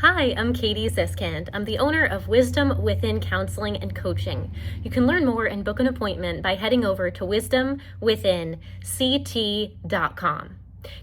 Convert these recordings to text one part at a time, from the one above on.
Hi, I'm Katie Siskind. I'm the owner of Wisdom Within Counseling and Coaching. You can learn more and book an appointment by heading over to wisdomwithinct.com.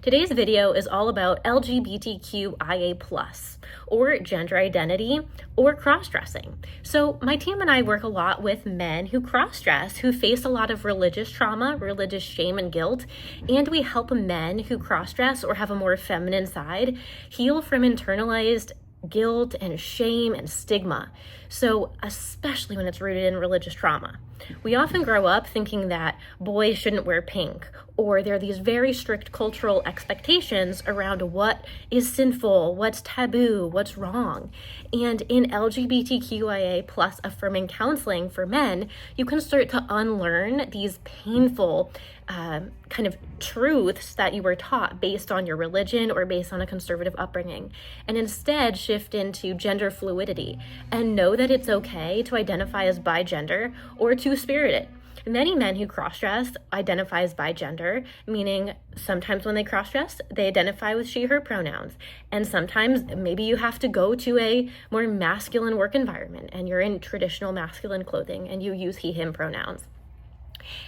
Today's video is all about LGBTQIA+, or gender identity, or cross-dressing. So my team and I work a lot with men who cross-dress, who face a lot of religious trauma, religious shame and guilt, and we help men who cross-dress or have a more feminine side heal from internalized guilt and shame and stigma. So especially when it's rooted in religious trauma. We often grow up thinking that boys shouldn't wear pink, or there are these very strict cultural expectations around what is sinful, what's taboo, what's wrong. And in LGBTQIA plus affirming counseling for men, you can start to unlearn these painful kind of truths that you were taught based on your religion or based on a conservative upbringing, and instead shift into gender fluidity and know that it's okay to identify as bi-gender or two-spirited. Many men who cross-dress identify as bi-gender, meaning sometimes when they cross-dress, they identify with she, her pronouns. And sometimes maybe you have to go to a more masculine work environment and you're in traditional masculine clothing and you use he, him pronouns.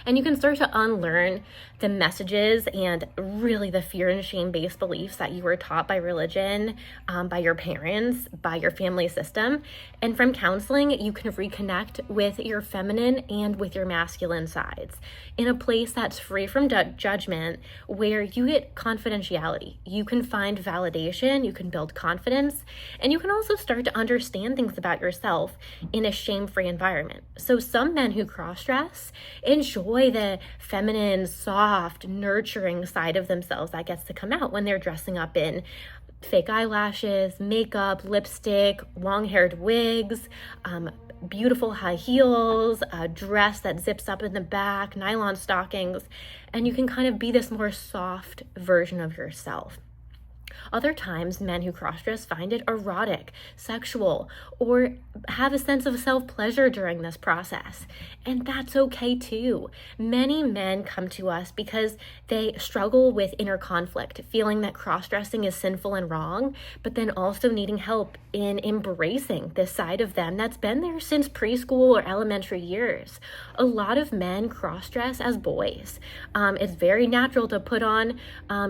And you can start to unlearn the messages and really the fear and shame-based beliefs that you were taught by religion, by your parents, by your family system. And from counseling, you can reconnect with your feminine and with your masculine sides in a place that's free from judgment, where you get confidentiality. You can find validation, you can build confidence, and you can also start to understand things about yourself in a shame-free environment. So some men who cross-dress enjoy the feminine, soft, nurturing side of themselves that gets to come out when they're dressing up in fake eyelashes, makeup, lipstick, long-haired wigs, beautiful high heels, a dress that zips up in the back, nylon stockings, and you can kind of be this more soft version of yourself. Other times, men who cross-dress find it erotic, sexual, or have a sense of self-pleasure during this process. And that's okay too. Many men come to us because they struggle with inner conflict, feeling that cross-dressing is sinful and wrong, but then also needing help in embracing this side of them that's been there since preschool or elementary years. A lot of men cross-dress as boys. It's very natural to put on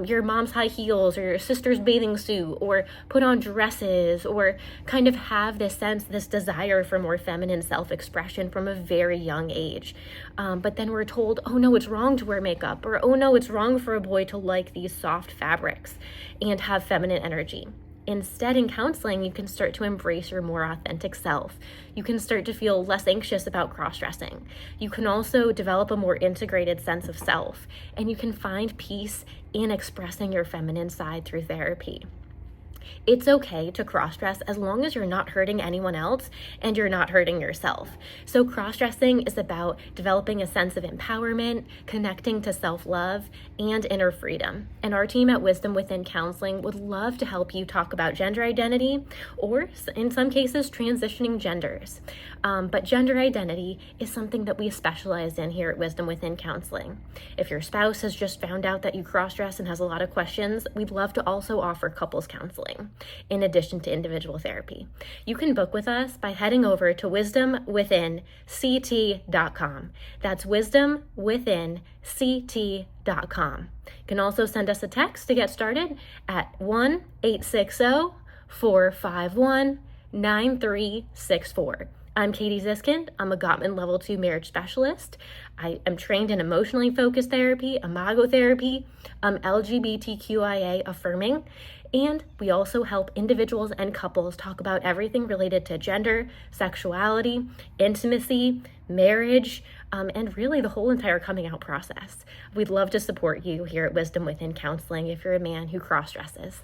your mom's high heels or your sister's bathing suit, or put on dresses, or kind of have this sense, this desire for more feminine self-expression from a very young age. But then we're told, oh no, it's wrong to wear makeup, or oh no, it's wrong for a boy to like these soft fabrics and have feminine energy. Instead, in counseling, you can start to embrace your more authentic self. You can start to feel less anxious about cross-dressing. You can also develop a more integrated sense of self, and you can find peace in expressing your feminine side through therapy. It's okay to cross-dress as long as you're not hurting anyone else and you're not hurting yourself. So cross-dressing is about developing a sense of empowerment, connecting to self-love, and inner freedom. And our team at Wisdom Within Counseling would love to help you talk about gender identity, or in some cases, transitioning genders. But gender identity is something that we specialize in here at Wisdom Within Counseling. If your spouse has just found out that you cross-dress and has a lot of questions, we'd love to also offer couples counseling in addition to individual therapy. You can book with us by heading over to wisdomwithinct.com. That's wisdomwithinct.com. You can also send us a text to get started at 1-860-451-9364. I'm Katie Siskind. I'm a Gottman Level 2 marriage specialist. I am trained in emotionally focused therapy, imago therapy, LGBTQIA affirming, and we also help individuals and couples talk about everything related to gender, sexuality, intimacy, marriage, and really the whole entire coming out process. We'd love to support you here at Wisdom Within Counseling if you're a man who cross-dresses.